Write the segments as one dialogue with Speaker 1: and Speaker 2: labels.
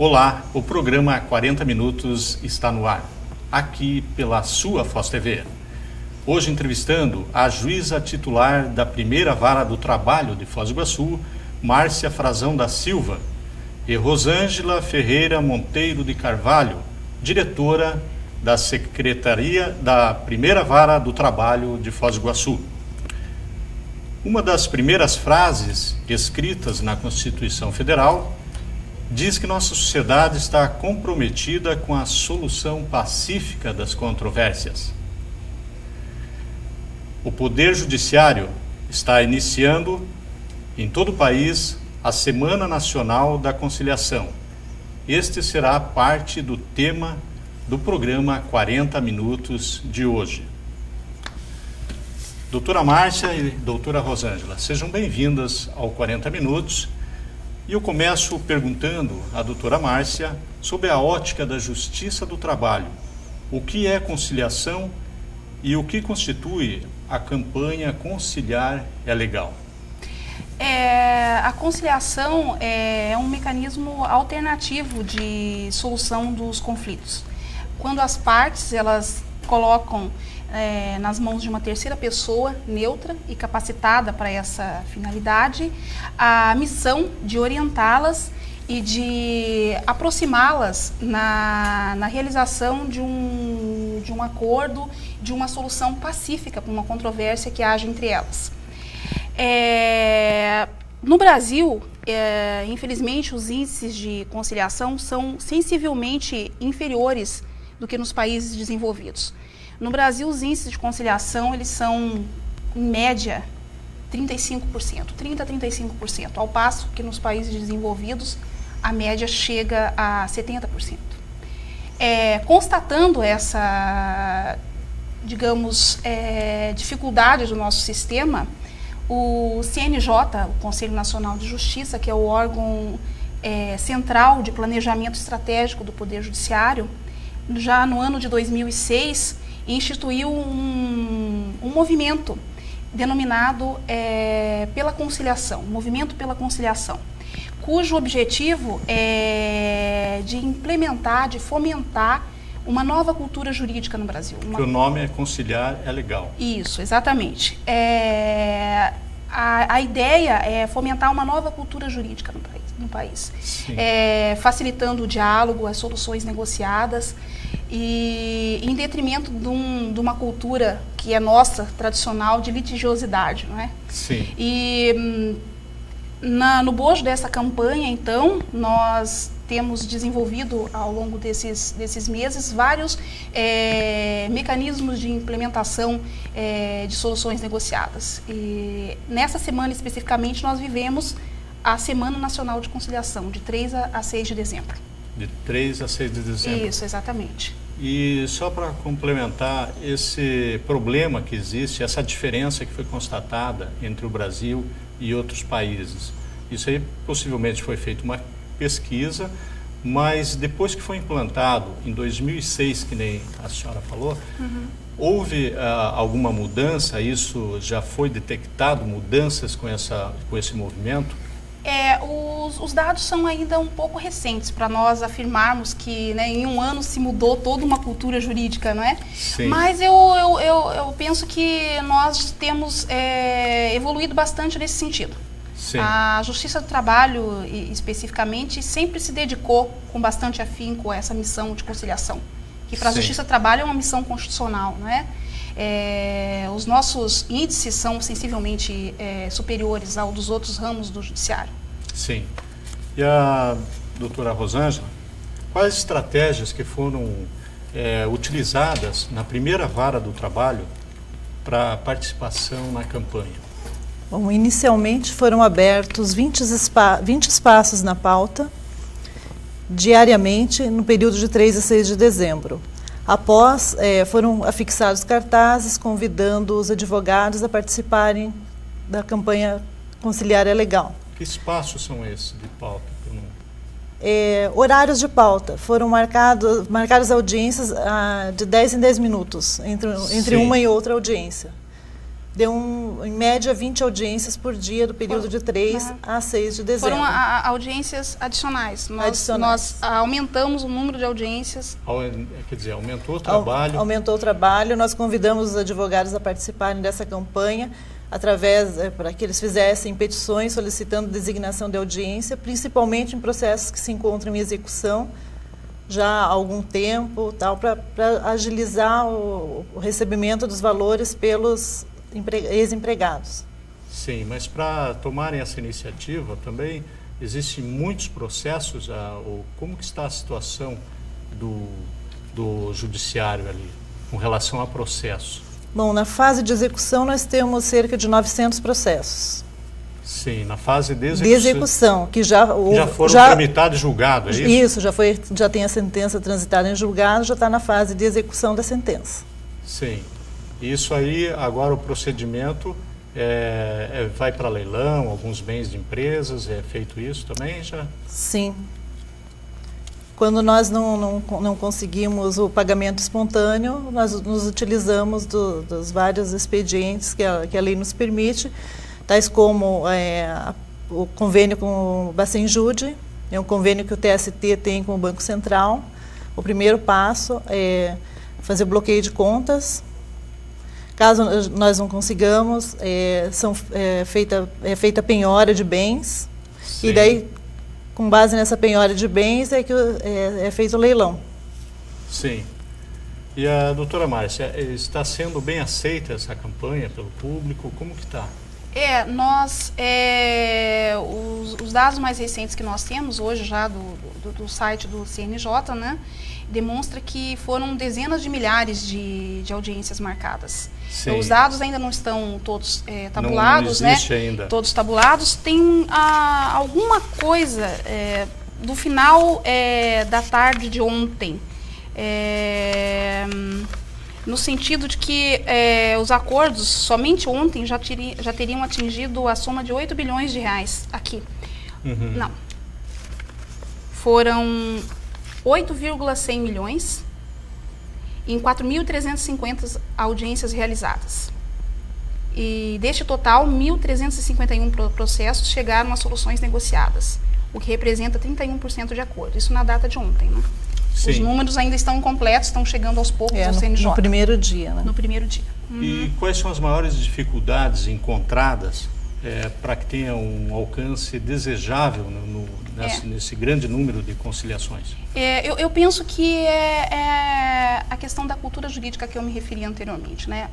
Speaker 1: Olá, o programa 40 Minutos está no ar, aqui pela sua Foz TV. Hoje entrevistando a juíza titular da primeira vara do trabalho de Foz do Iguaçu, Márcia Frazão da Silva, e Rosângela Ferreira Monteiro de Carvalho, diretora da Secretaria da primeira vara do trabalho de Foz do Iguaçu. Uma das primeiras frases escritas na Constituição Federal diz que nossa sociedade está comprometida com a solução pacífica das controvérsias. O Poder Judiciário está iniciando em todo o país a Semana Nacional da Conciliação. Este será parte do tema do programa 40 Minutos de hoje. Doutora Márcia e doutora Rosângela, sejam bem-vindas ao 40 Minutos. E eu começo perguntando à doutora Márcia sobre a ótica da Justiça do Trabalho. O que é conciliação e o que constitui a campanha Conciliar é Legal?
Speaker 2: A conciliação é um mecanismo alternativo de solução dos conflitos. Quando as partes elas colocam nas mãos de uma terceira pessoa neutra e capacitada para essa finalidade a missão de orientá-las e de aproximá-las na realização de um acordo, de uma solução pacífica para uma controvérsia que haja entre elas. No Brasil, infelizmente, os índices de conciliação são sensivelmente inferiores do que nos países desenvolvidos. No Brasil, os índices de conciliação eles são, em média, 35%, 30% a 35%, ao passo que nos países desenvolvidos a média chega a 70%. Constatando essa, digamos, dificuldade do nosso sistema, o CNJ, o Conselho Nacional de Justiça, que é o órgão central de planejamento estratégico do Poder Judiciário, já no ano de 2006, instituiu um movimento denominado pela conciliação, Movimento pela Conciliação, cujo objetivo é de implementar, de fomentar uma nova cultura jurídica no Brasil.
Speaker 1: O nome é Conciliar é Legal.
Speaker 2: Isso, exatamente. A ideia é fomentar uma nova cultura jurídica no país, facilitando o diálogo, as soluções negociadas, e em detrimento de uma cultura que é nossa, tradicional, de litigiosidade, não é?
Speaker 1: Sim.
Speaker 2: E no bojo dessa campanha, então, nós temos desenvolvido ao longo desses meses vários mecanismos de implementação de soluções negociadas. E nessa semana especificamente nós vivemos a Semana Nacional de Conciliação, de 3 a 6 de dezembro.
Speaker 1: De 3 a 6 de dezembro.
Speaker 2: Isso, exatamente.
Speaker 1: E só para complementar esse problema que existe, essa diferença que foi constatada entre o Brasil e outros países, isso aí possivelmente foi feita uma pesquisa, mas depois que foi implantado, em 2006, que nem a senhora falou, houve alguma mudança? Isso já foi detectado, mudanças com esse movimento?
Speaker 2: Os dados são ainda um pouco recentes para nós afirmarmos que, né, em um ano se mudou toda uma cultura jurídica, não é?
Speaker 1: Sim.
Speaker 2: Mas eu penso que nós temos evoluído bastante nesse sentido.
Speaker 1: Sim.
Speaker 2: A Justiça do Trabalho, especificamente, sempre se dedicou com bastante afinco a essa missão de conciliação, que para a Justiça do Trabalho é uma missão constitucional, não é? Os nossos índices são sensivelmente superiores ao dos outros ramos do Judiciário.
Speaker 1: Sim. E a doutora Rosângela, quais estratégias que foram utilizadas na primeira vara do trabalho para participação na campanha?
Speaker 3: Bom, inicialmente foram abertos 20 espaços na pauta, diariamente, no período de 3 a 6 de dezembro. Após, foram afixados cartazes convidando os advogados a participarem da campanha Conciliar é Legal.
Speaker 1: Que espaços são esses de pauta?
Speaker 3: Horários de pauta. Foram marcadas audiências de 10 em 10 minutos, entre uma e outra audiência. deu em média 20 audiências por dia do período de 3 a 6 de dezembro.
Speaker 2: Foram audiências adicionais. Nós aumentamos o número de audiências.
Speaker 1: Quer dizer, aumentou o trabalho.
Speaker 3: Aumentou o trabalho. Nós convidamos os advogados a participarem dessa campanha, para que eles fizessem petições solicitando designação de audiência, principalmente em processos que se encontram em execução já há algum tempo, para agilizar o recebimento dos valores pelos ex-empregados.
Speaker 1: Sim, mas para tomarem essa iniciativa também existem muitos processos. Como que está a situação do judiciário ali com relação a processos?
Speaker 3: Bom, na fase de execução nós temos cerca de 900 processos.
Speaker 1: Sim, na fase de execução.
Speaker 3: De execução, que já
Speaker 1: foram tramitados e julgados, é isso?
Speaker 3: Isso, já tem a sentença transitada em julgado, já está na fase de execução da sentença.
Speaker 1: Sim. Isso aí, agora o procedimento vai para leilão, alguns bens de empresas, é feito isso também já?
Speaker 3: Sim. Quando nós não conseguimos o pagamento espontâneo, nós nos utilizamos dos vários expedientes que a lei nos permite, tais como o convênio com o Bacenjude, é um convênio que o TST tem com o Banco Central. O primeiro passo é fazer o bloqueio de contas. Caso nós não consigamos, é feita penhora de bens. Sim. E daí, com base nessa penhora de bens, é feito o leilão. Sim.
Speaker 1: E a doutora Márcia, está sendo bem aceita essa campanha pelo público? Como que está?
Speaker 2: Os dados mais recentes que nós temos hoje já do site do CNJ, né, demonstra que foram dezenas de milhares de audiências marcadas. Sim. Os dados ainda não estão todos tabulados,
Speaker 1: não existe ainda.
Speaker 2: Todos tabulados. Tem alguma coisa do final da tarde de ontem, no sentido de que os acordos, somente ontem, já teriam atingido a soma de 8 bilhões de reais aqui. Uhum. Não. Foram 8,100 milhões em 4.350 audiências realizadas. E deste total, 1.351 processos chegaram a soluções negociadas, o que representa 31% de acordo. Isso na data de ontem, né? Sim. Os números ainda estão incompletos, estão chegando aos poucos ao CNJ.
Speaker 3: No primeiro dia, né?
Speaker 2: No primeiro dia. Uhum.
Speaker 1: E quais são as maiores dificuldades encontradas para que tenha um alcance desejável nesse grande número de conciliações?
Speaker 2: Eu penso que é a questão da cultura jurídica que eu me referi anteriormente, né?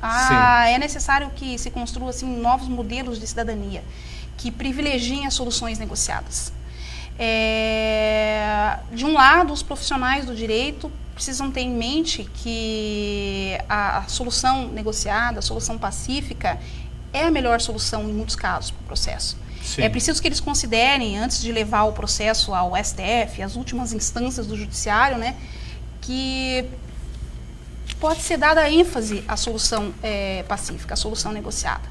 Speaker 2: É necessário que se construa assim, novos modelos de cidadania que privilegiem as soluções negociadas. De um lado, os profissionais do direito precisam ter em mente que a solução negociada, a solução pacífica, é a melhor solução em muitos casos para o processo. Sim. É preciso que eles considerem, antes de levar o processo ao STF, as últimas instâncias do judiciário, né, que pode ser dada ênfase à solução pacífica, à solução negociada.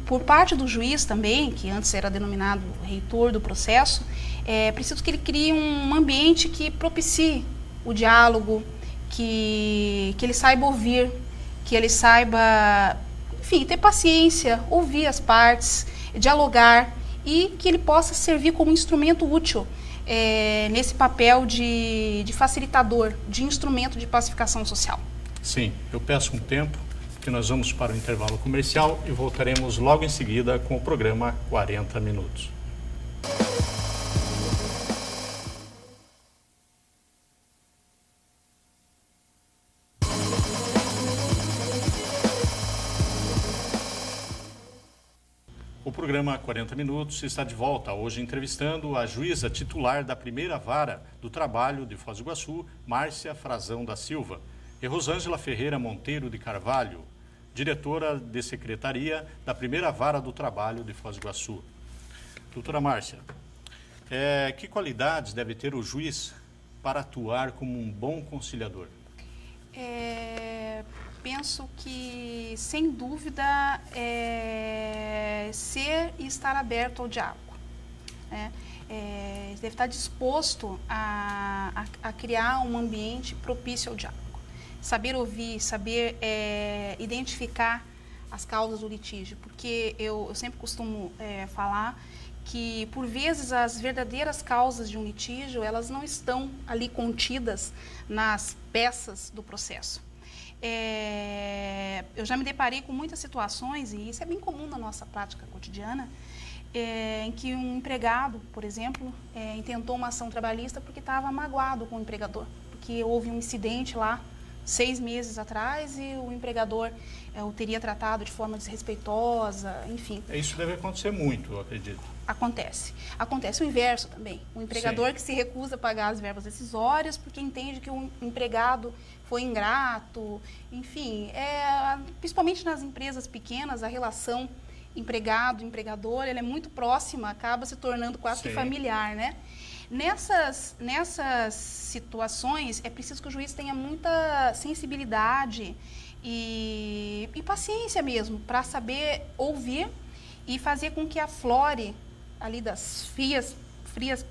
Speaker 2: Por parte do juiz também, que antes era denominado reitor do processo, é preciso que ele crie um ambiente que propicie o diálogo, que ele saiba ouvir, que ele saiba, enfim, ter paciência, ouvir as partes, dialogar e que ele possa servir como instrumento útil nesse papel de facilitador, de instrumento de pacificação social.
Speaker 1: Sim, eu peço um tempo, que nós vamos para o intervalo comercial e voltaremos logo em seguida com o programa 40 Minutos. O programa 40 Minutos está de volta, hoje entrevistando a juíza titular da primeira vara do trabalho de Foz do Iguaçu, Márcia Frazão da Silva, e Rosângela Ferreira Monteiro de Carvalho, diretora de secretaria da primeira vara do trabalho de Foz do Iguaçu. Doutora Márcia, que qualidades deve ter o juiz para atuar como um bom conciliador?
Speaker 2: Penso que, sem dúvida, ser e estar aberto ao diálogo. Deve estar disposto a criar um ambiente propício ao diálogo. Saber ouvir, saber identificar as causas do litígio, porque eu sempre costumo falar que, por vezes, as verdadeiras causas de um litígio, elas não estão ali contidas nas peças do processo. Eu já me deparei com muitas situações, e isso é bem comum na nossa prática cotidiana, em que um empregado, por exemplo, intentou uma ação trabalhista porque estava magoado com o empregador, porque houve um incidente lá 6 meses atrás e o empregador o teria tratado de forma desrespeitosa, enfim.
Speaker 1: Isso deve acontecer muito, eu acredito.
Speaker 2: Acontece. Acontece o inverso também. O empregador
Speaker 1: Sim.
Speaker 2: que se recusa a pagar as verbas rescisórias porque entende que o empregado foi ingrato, enfim. Principalmente nas empresas pequenas, a relação empregado-empregador, ela é muito próxima, acaba se tornando quase que familiar, né? Nessas situações, é preciso que o juiz tenha muita sensibilidade e paciência mesmo, para saber ouvir e fazer com que aflore ali das frias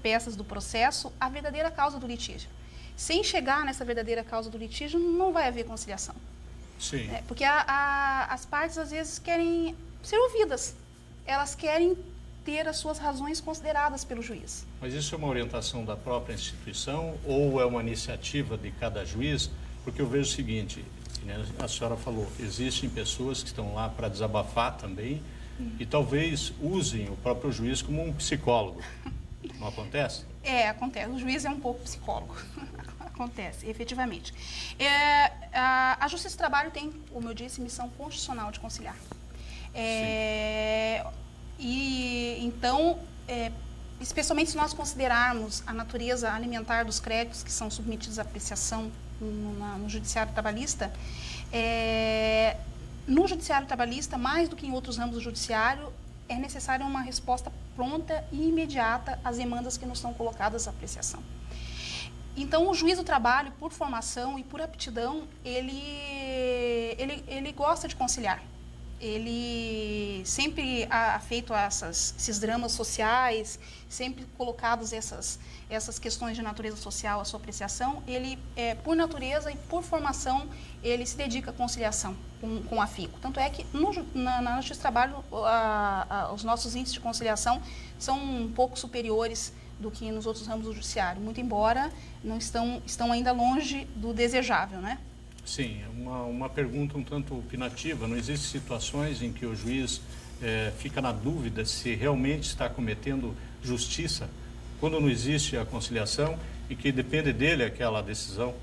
Speaker 2: peças do processo a verdadeira causa do litígio. Sem chegar nessa verdadeira causa do litígio, não vai haver conciliação.
Speaker 1: Sim.
Speaker 2: Porque as partes, às vezes, querem ser ouvidas. Elas querem ter as suas razões consideradas pelo juiz.
Speaker 1: Mas isso é uma orientação da própria instituição ou é uma iniciativa de cada juiz? Porque eu vejo o seguinte, né, a senhora falou, existem pessoas que estão lá para desabafar também e talvez usem o próprio juiz como um psicólogo. Não acontece?
Speaker 2: Acontece. O juiz é um pouco psicólogo. Acontece, efetivamente. A Justiça do Trabalho tem, como eu disse, missão constitucional de conciliar. E então, especialmente se nós considerarmos a natureza alimentar dos créditos que são submetidos à apreciação no Judiciário Trabalhista, no Judiciário Trabalhista, mais do que em outros ramos do Judiciário, é necessária uma resposta pronta e imediata às demandas que nos são colocadas à apreciação. Então, o juiz do trabalho, por formação e por aptidão, ele gosta de conciliar. Ele sempre ha feito esses dramas sociais, sempre colocados essas questões de natureza social à sua apreciação. Ele, por natureza e por formação, ele se dedica à conciliação com afinco. Tanto é que na Justiça do Trabalho, os nossos índices de conciliação são um pouco superiores do que nos outros ramos do judiciário, muito embora não estão ainda longe do desejável, né?
Speaker 1: Sim, uma pergunta um tanto opinativa. Não existem situações em que o juiz fica na dúvida se realmente está cometendo justiça quando não existe a conciliação e que depende dele aquela decisão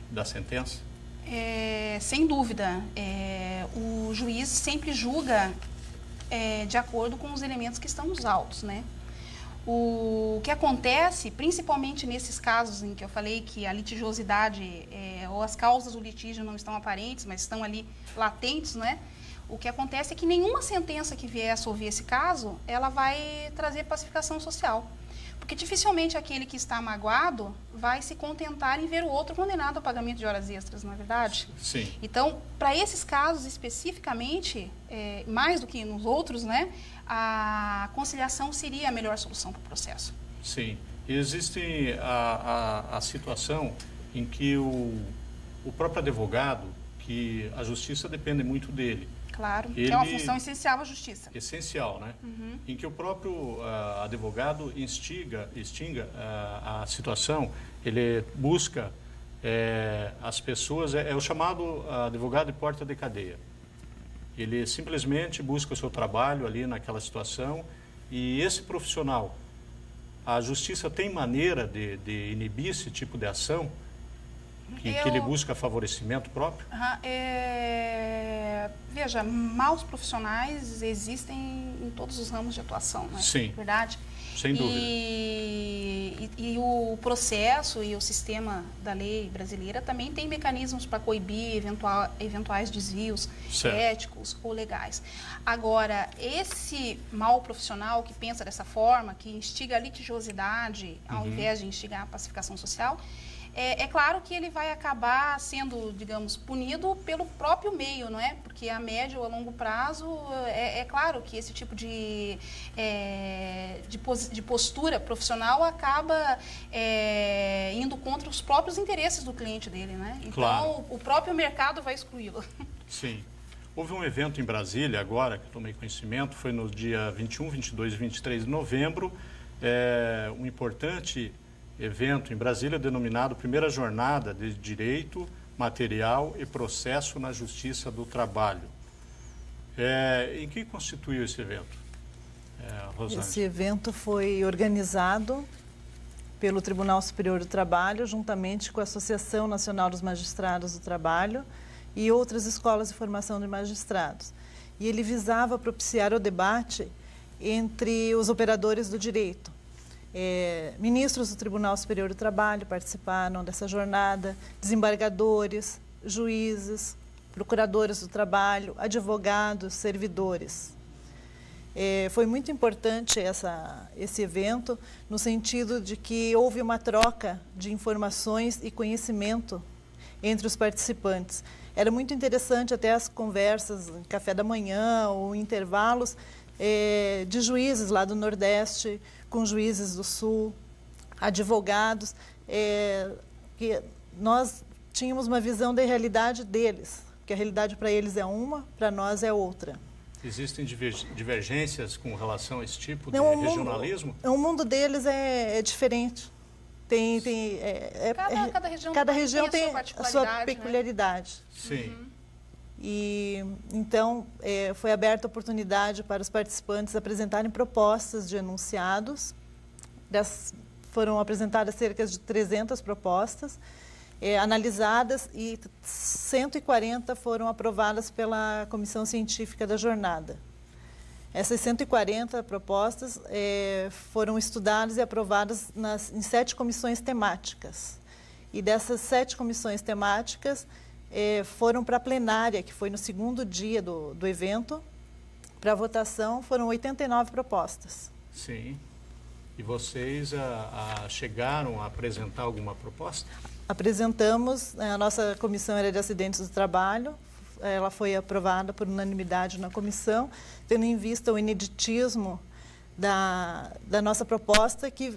Speaker 1: da sentença?
Speaker 2: Sem dúvida. O juiz sempre julga de acordo com os elementos que estão nos autos, né? O que acontece, principalmente nesses casos em que eu falei que a litigiosidade ou as causas do litígio não estão aparentes, mas estão ali latentes, né? O que acontece é que nenhuma sentença que vier a solver esse caso, ela vai trazer pacificação social. Porque dificilmente aquele que está magoado vai se contentar em ver o outro condenado ao pagamento de horas extras, não é verdade?
Speaker 1: Sim.
Speaker 2: Então, para esses casos especificamente, mais do que nos outros, né, a conciliação seria a melhor solução para o processo.
Speaker 1: Sim. Existe a situação em que o próprio advogado, que a justiça depende muito dele.
Speaker 2: Claro, é uma função essencial à justiça.
Speaker 1: Essencial, né? Uhum. Em que o próprio advogado extinga a situação, ele busca as pessoas, é o chamado advogado de porta de cadeia. Ele simplesmente busca o seu trabalho ali naquela situação e esse profissional, a justiça tem maneira de inibir esse tipo de ação? Que ele busca favorecimento próprio?
Speaker 2: Veja, maus profissionais existem em todos os ramos de atuação, não é?
Speaker 1: Sim,
Speaker 2: verdade?
Speaker 1: Sem dúvida.
Speaker 2: E o processo e o sistema da lei brasileira também tem mecanismos para coibir eventuais desvios éticos ou legais. Agora, esse mau profissional que pensa dessa forma, que instiga a litigiosidade ao invés de instigar a pacificação social, é claro que ele vai acabar sendo, digamos, punido pelo próprio meio, não é? Porque a médio ou a longo prazo, é claro que esse tipo de postura profissional acaba indo contra os próprios interesses do cliente dele, né? Então, claro, o próprio mercado vai excluí-lo.
Speaker 1: Sim. Houve um evento em Brasília agora, que eu tomei conhecimento, foi no dia 21, 22 e 23 de novembro, um importante evento em Brasília denominado Primeira Jornada de Direito, Material e Processo na Justiça do Trabalho. Em que constituiu esse evento, Rosângela?
Speaker 3: Esse evento foi organizado pelo Tribunal Superior do Trabalho, juntamente com a Associação Nacional dos Magistrados do Trabalho e outras escolas de formação de magistrados. E ele visava propiciar o debate entre os operadores do direito. Ministros do Tribunal Superior do Trabalho participaram dessa jornada, desembargadores, juízes, procuradores do trabalho, advogados, servidores. Foi muito importante esse evento, no sentido de que houve uma troca de informações e conhecimento entre os participantes. Era muito interessante até as conversas em café da manhã ou intervalos de juízes lá do Nordeste, com juízes do Sul, advogados, que nós tínhamos uma visão da realidade deles, que a realidade para eles é uma, para nós é outra. Existem divergências com relação a esse tipo de regionalismo? O mundo deles é diferente. Cada região tem a sua peculiaridade.
Speaker 1: Né? Sim.
Speaker 3: Uhum. E então foi aberta a oportunidade para os participantes apresentarem propostas de enunciados. Foram apresentadas cerca de 300 propostas, analisadas, e 140 foram aprovadas pela Comissão Científica da Jornada. Essas 140 propostas foram estudadas e aprovadas em 7 comissões temáticas. E dessas 7 comissões temáticas foram para a plenária, que foi no segundo dia do evento. Para votação foram 89 propostas.
Speaker 1: Sim. E vocês chegaram a apresentar alguma proposta?
Speaker 3: Apresentamos, a nossa comissão era de acidentes do trabalho. Ela foi aprovada por unanimidade na comissão, tendo em vista o ineditismo da nossa proposta, que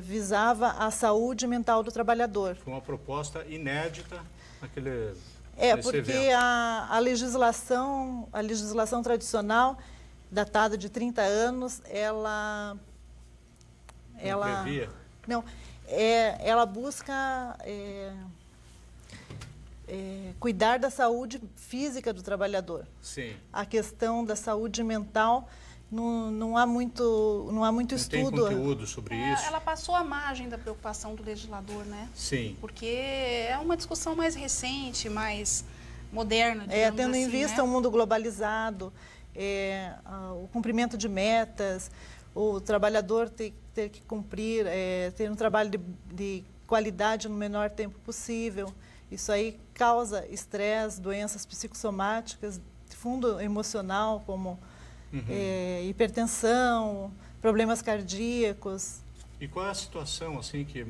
Speaker 3: visava a saúde mental do trabalhador.
Speaker 1: Foi uma proposta inédita naquele
Speaker 3: porque
Speaker 1: evento.
Speaker 3: a legislação tradicional, datada de 30 anos, ela
Speaker 1: previa?
Speaker 3: Não, ela busca cuidar da saúde física do trabalhador.
Speaker 1: Sim.
Speaker 3: A questão da saúde mental não há muito estudo.
Speaker 1: Não tem conteúdo sobre isso.
Speaker 2: Ela passou à margem da preocupação do legislador, né?
Speaker 1: Sim.
Speaker 2: Porque é uma discussão mais recente, mais moderna, digamos
Speaker 3: tendo
Speaker 2: assim,
Speaker 3: em vista
Speaker 2: né?
Speaker 3: um mundo globalizado, o cumprimento de metas, o trabalhador ter que cumprir, ter um trabalho de qualidade no menor tempo possível. Isso aí causa estresse, doenças psicossomáticas, fundo emocional, como hipertensão, problemas cardíacos.
Speaker 1: E qual é a situação assim que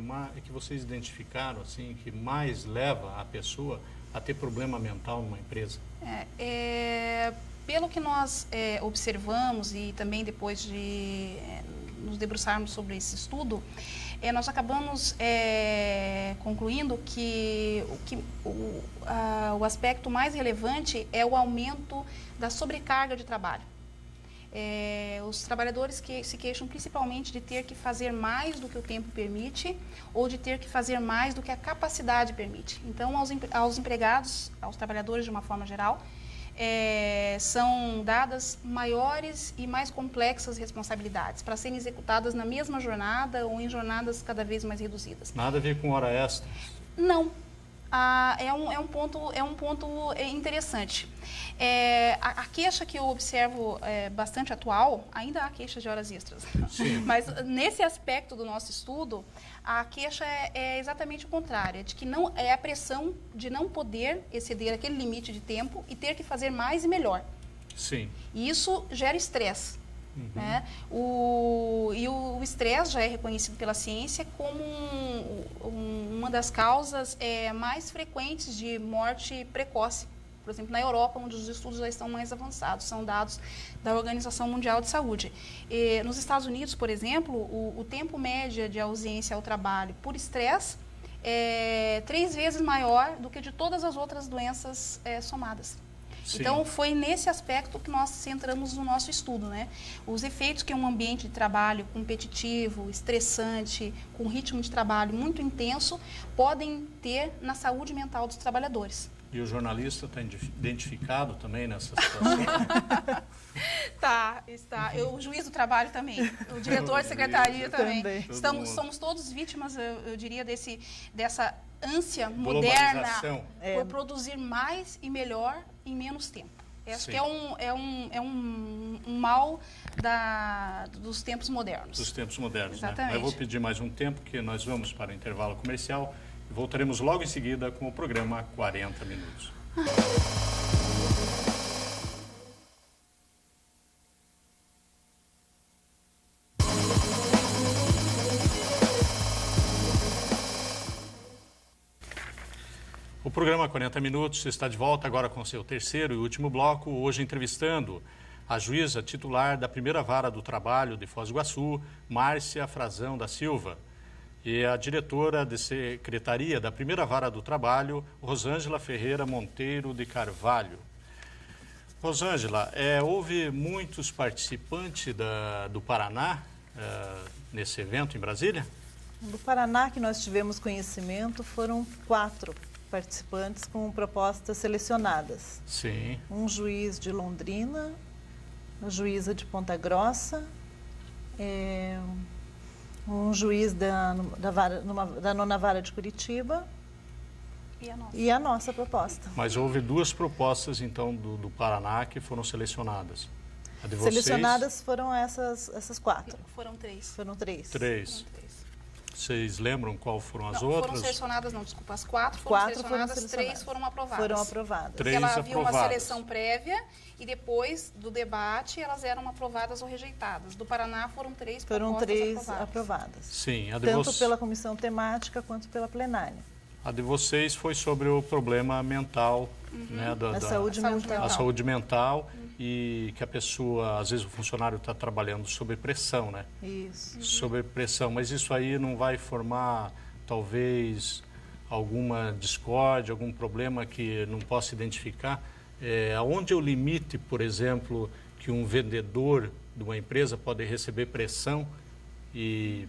Speaker 1: vocês identificaram assim que mais leva a pessoa a ter problema mental numa empresa?
Speaker 2: Pelo que nós observamos, e também depois de nos debruçarmos sobre esse estudo, nós acabamos concluindo que o aspecto mais relevante é o aumento da sobrecarga de trabalho. Os trabalhadores que se queixam principalmente de ter que fazer mais do que o tempo permite, ou de ter que fazer mais do que a capacidade permite. Então, aos empregados, aos trabalhadores de uma forma geral, são dadas maiores e mais complexas responsabilidades para serem executadas na mesma jornada ou em jornadas cada vez mais reduzidas.
Speaker 1: Nada a ver com hora extra?
Speaker 2: Não. É um ponto interessante. A queixa que eu observo bastante atual, ainda há queixa de horas extras.
Speaker 1: Sim.
Speaker 2: Mas nesse aspecto do nosso estudo, a queixa é exatamente o contrário, de que não é a pressão de não poder exceder aquele limite de tempo e ter que fazer mais e melhor.
Speaker 1: Sim.
Speaker 2: E isso gera estresse.
Speaker 1: Uhum.
Speaker 2: Né? O estresse já é reconhecido pela ciência como uma das causas mais frequentes de morte precoce. Por exemplo, na Europa, onde os estudos já estão mais avançados, são dados da Organização Mundial de Saúde. Nos Estados Unidos, por exemplo, o tempo médio de ausência ao trabalho por estresse é 3 vezes maior do que de todas as outras doenças somadas.
Speaker 1: Sim.
Speaker 2: Então, foi nesse aspecto que nós centramos no nosso estudo, né? Os efeitos que um ambiente de trabalho competitivo, estressante, com ritmo de trabalho muito intenso, podem ter na saúde mental dos trabalhadores.
Speaker 1: E o jornalista está identificado também nessa situação?
Speaker 2: Está. O juiz do trabalho também, o diretor de secretaria também. Somos todos vítimas, eu diria, dessa ânsia moderna por produzir mais e melhor em menos tempo. Acho que é um mal dos tempos modernos.
Speaker 1: Dos tempos modernos,
Speaker 2: exatamente.
Speaker 1: Né? Eu vou pedir mais um tempo, que nós vamos para o intervalo comercial e voltaremos logo em seguida com o programa 40 Minutos. O programa 40 Minutos está de volta agora com seu terceiro e último bloco, hoje entrevistando a juíza titular da primeira vara do trabalho de Foz do Iguaçu, Márcia Frazão da Silva, e a diretora de secretaria da primeira vara do trabalho, Rosângela Ferreira Monteiro de Carvalho. Rosângela, houve muitos participantes do Paraná nesse evento em Brasília?
Speaker 3: Do Paraná, que nós tivemos conhecimento, foram 4 participantes com propostas selecionadas.
Speaker 1: Sim.
Speaker 3: Um juiz de Londrina, uma juíza de Ponta Grossa, um juiz da 9ª Vara de Curitiba e a nossa proposta.
Speaker 1: Mas houve 2 propostas, então, do Paraná que foram selecionadas. A de vocês...
Speaker 3: Selecionadas foram essas 4.
Speaker 2: Foram 3.
Speaker 3: Foram 3.
Speaker 1: 3. Vocês lembram qual foram as
Speaker 2: não,
Speaker 1: outras?
Speaker 2: Foram selecionadas, não, desculpa, as 4 foram selecionadas, 3 foram aprovadas.
Speaker 3: Foram aprovadas.
Speaker 1: 3
Speaker 2: ela
Speaker 1: aprovadas.
Speaker 2: havia uma seleção prévia e depois do debate elas eram aprovadas ou rejeitadas. Do Paraná foram 3 propostas aprovadas.
Speaker 3: Foram 3 aprovadas.
Speaker 1: Sim,
Speaker 3: tanto pela comissão temática quanto pela plenária.
Speaker 1: A de vocês foi sobre o problema mental, né,
Speaker 3: a saúde mental.
Speaker 1: A saúde mental e que a pessoa, às vezes o funcionário está trabalhando sob pressão, né?
Speaker 3: Isso.
Speaker 1: Sob pressão, mas isso aí não vai formar, talvez, alguma discórdia, algum problema que não possa identificar? Aonde é o limite, por exemplo, que um vendedor de uma empresa pode receber pressão e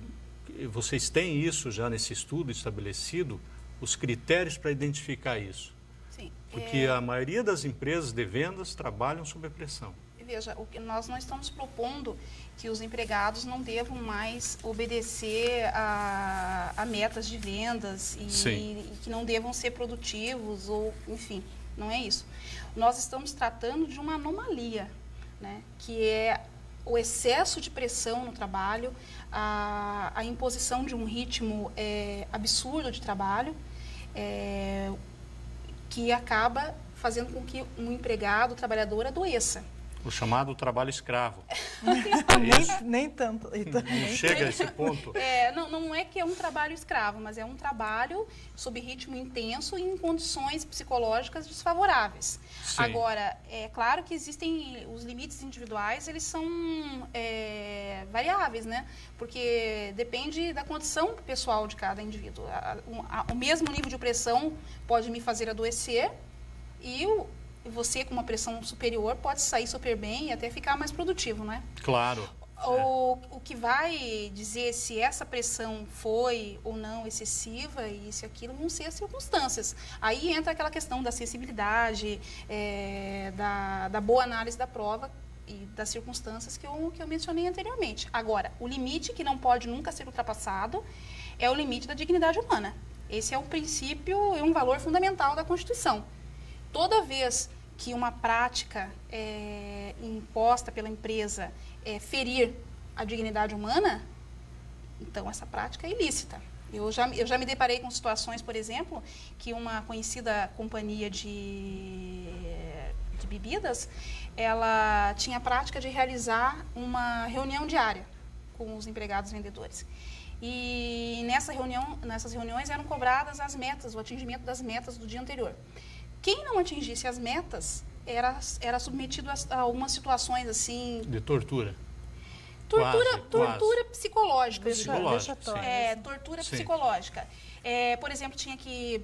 Speaker 1: vocês têm isso já nesse estudo estabelecido? Os critérios para identificar isso?
Speaker 2: Sim.
Speaker 1: Porque a maioria das empresas de vendas trabalham sob pressão.
Speaker 2: Veja, nós não estamos propondo que os empregados não devam mais obedecer a metas de vendas e que não devam ser produtivos, ou enfim, não é isso. Nós estamos tratando de uma anomalia, né, que é o excesso de pressão no trabalho, a imposição de um ritmo absurdo de trabalho, que acaba fazendo com que um empregado, trabalhador, adoeça.
Speaker 1: O chamado trabalho escravo.
Speaker 3: nem tanto.
Speaker 1: Não chega a esse ponto?
Speaker 2: Não é que é um trabalho escravo, mas é um trabalho sob ritmo intenso e em condições psicológicas desfavoráveis.
Speaker 1: Sim.
Speaker 2: Agora, é claro que existem os limites individuais, eles são variáveis, né? Porque depende da condição pessoal de cada indivíduo. O mesmo nível de pressão pode me fazer adoecer e você, com uma pressão superior, pode sair super bem e até ficar mais produtivo, né?
Speaker 1: Claro.
Speaker 2: O que vai dizer se essa pressão foi ou não excessiva e isso e aquilo vão ser as circunstâncias. Aí entra aquela questão da sensibilidade, da boa análise da prova e das circunstâncias que eu mencionei anteriormente. Agora, o limite que não pode nunca ser ultrapassado é o limite da dignidade humana. Esse é um princípio e um valor fundamental da Constituição. Toda vez que uma prática imposta pela empresa ferir a dignidade humana, então essa prática é ilícita. Eu já me deparei com situações, por exemplo, que uma conhecida companhia de bebidas, ela tinha a prática de realizar uma reunião diária com os empregados vendedores. E nessas reuniões eram cobradas as metas, o atingimento das metas do dia anterior. Quem não atingisse as metas era submetido a algumas situações assim...
Speaker 1: De tortura.
Speaker 2: Tortura psicológica. Tortura
Speaker 1: Sim.
Speaker 2: psicológica. Por exemplo, tinha que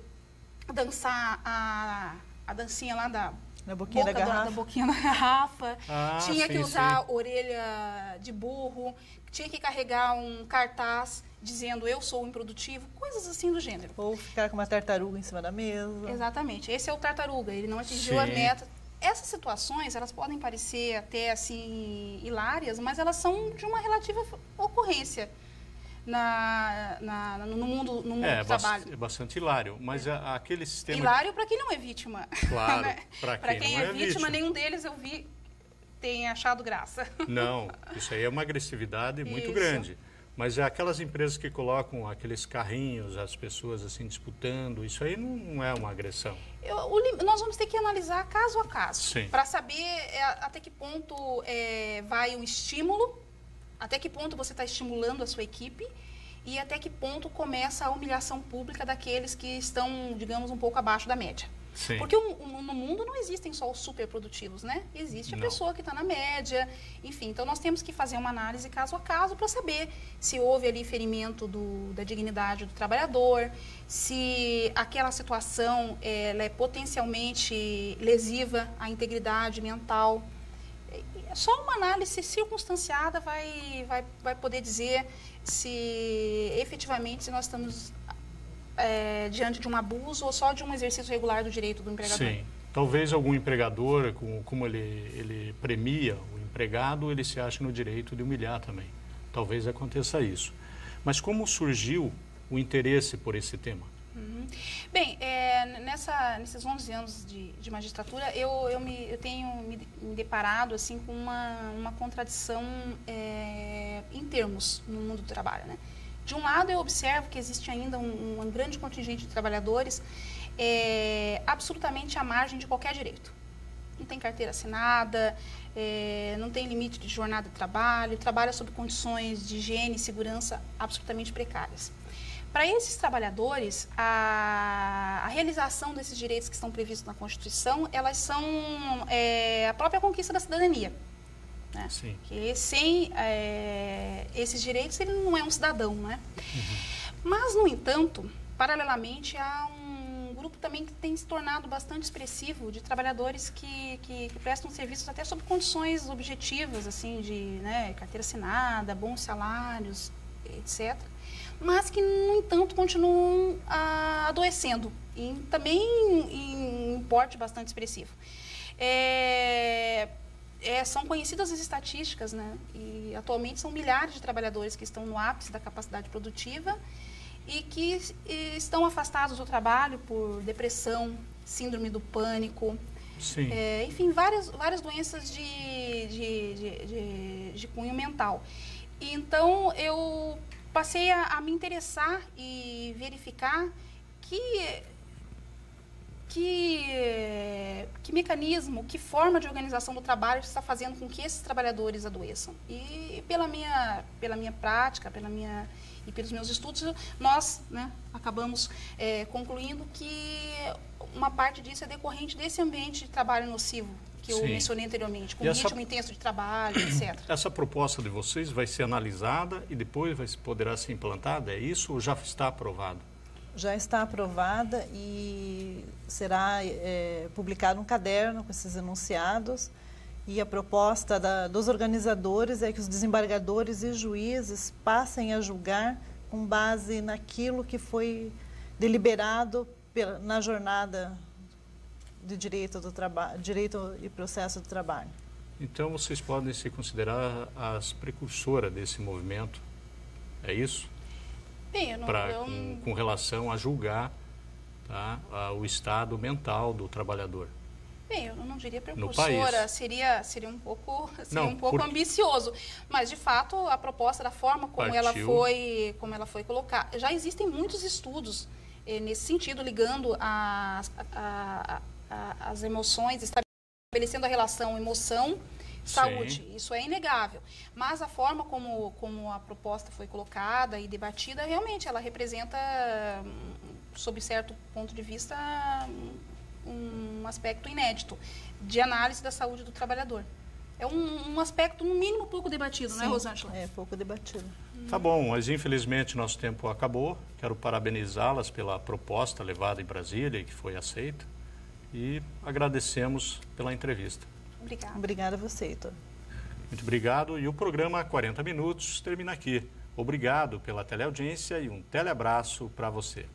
Speaker 2: dançar a dancinha lá da
Speaker 3: Na boquinha da garrafa.
Speaker 2: Da boquinha da garrafa. Tinha
Speaker 1: sim,
Speaker 2: que usar orelha de burro. Tinha que carregar um cartaz dizendo eu sou improdutivo. Coisas assim do gênero.
Speaker 3: Ou ficar com uma tartaruga em cima da mesa.
Speaker 2: Exatamente. Esse é o tartaruga. Ele não atingiu a meta. Essas situações, elas podem parecer até assim hilárias, mas elas são de uma relativa ocorrência no mundo do trabalho.
Speaker 1: É bastante hilário, mas aquele sistema...
Speaker 2: Hilário para quem não é vítima.
Speaker 1: Claro,
Speaker 2: né? Para quem
Speaker 1: não
Speaker 2: é vítima, nenhum deles eu vi tem achado graça.
Speaker 1: Não, isso aí é uma agressividade muito grande. Mas é aquelas empresas que colocam aqueles carrinhos, as pessoas assim disputando, isso aí não é uma agressão.
Speaker 2: Nós vamos ter que analisar caso a caso, para saber até que ponto vai o estímulo, até que ponto você está estimulando a sua equipe e até que ponto começa a humilhação pública daqueles que estão, digamos, um pouco abaixo da média.
Speaker 1: Sim.
Speaker 2: Porque no mundo não existem só os superprodutivos, né? Existe a pessoa que está na média, enfim. Então, nós temos que fazer uma análise caso a caso para saber se houve ali ferimento da dignidade do trabalhador, se aquela situação ela é potencialmente lesiva à integridade mental. Só uma análise circunstanciada vai poder dizer se efetivamente nós estamos diante de um abuso ou só de um exercício regular do direito do empregador.
Speaker 1: Sim. Talvez algum empregador, como ele premia o empregado, ele se acha no direito de humilhar também. Talvez aconteça isso. Mas como surgiu o interesse por esse tema?
Speaker 2: Bem, nesses 11 anos de magistratura, eu tenho me deparado assim, com uma contradição em termos no mundo do trabalho, né? De um lado, eu observo que existe ainda um grande contingente de trabalhadores absolutamente à margem de qualquer direito. Não tem carteira assinada, não tem limite de jornada de trabalho, trabalha sob condições de higiene e segurança absolutamente precárias. Para esses trabalhadores, a realização desses direitos que estão previstos na Constituição, elas são a própria conquista da cidadania. Né?
Speaker 1: Sim.
Speaker 2: Que sem esses direitos ele não é um cidadão, né? Mas, no entanto, paralelamente há um grupo também que tem se tornado bastante expressivo de trabalhadores que prestam serviços até sob condições objetivas, assim, de carteira assinada, bons salários, etc., mas que, no entanto, continuam adoecendo, e também em um porte bastante expressivo. São conhecidas as estatísticas, né? E atualmente são milhares de trabalhadores que estão no ápice da capacidade produtiva e que estão afastados do trabalho por depressão, síndrome do pânico, enfim, várias doenças de cunho mental. E, então, eu passei a me interessar e verificar que mecanismo, que forma de organização do trabalho está fazendo com que esses trabalhadores adoeçam. E pela minha prática, e pelos meus estudos, nós acabamos concluindo que uma parte disso é decorrente desse ambiente de trabalho nocivo que eu mencionei anteriormente, com ritmo intenso de trabalho, etc.
Speaker 1: Essa proposta de vocês vai ser analisada e depois poderá ser implantada, é isso ou já está aprovado?
Speaker 3: Já está aprovada e será publicado um caderno com esses enunciados, e a proposta dos organizadores é que os desembargadores e juízes passem a julgar com base naquilo que foi deliberado na jornada de direito e processo do trabalho.
Speaker 1: Então vocês podem se considerar as precursoras desse movimento, é isso?
Speaker 2: Bem,
Speaker 1: com relação a julgar o estado mental do trabalhador.
Speaker 2: Bem, eu não diria precursora, seria um pouco ambicioso, mas de fato a proposta da forma como ela foi colocada, já existem muitos estudos nesse sentido, ligando as emoções, estabelecendo a relação emoção-saúde. Isso é inegável. Mas a forma como a proposta foi colocada e debatida, realmente ela representa, sob certo ponto de vista, um aspecto inédito de análise da saúde do trabalhador. É um aspecto, no mínimo, pouco debatido, não é, Rosângela?
Speaker 3: É, pouco debatido.
Speaker 1: Tá bom, mas infelizmente nosso tempo acabou. Quero parabenizá-las pela proposta levada em Brasília e que foi aceita. e agradecemos pela entrevista.
Speaker 2: Obrigada.
Speaker 3: Obrigada a você, Heitor.
Speaker 1: Muito obrigado, e o programa 40 Minutos termina aqui. Obrigado pela teleaudiência e um teleabraço para você.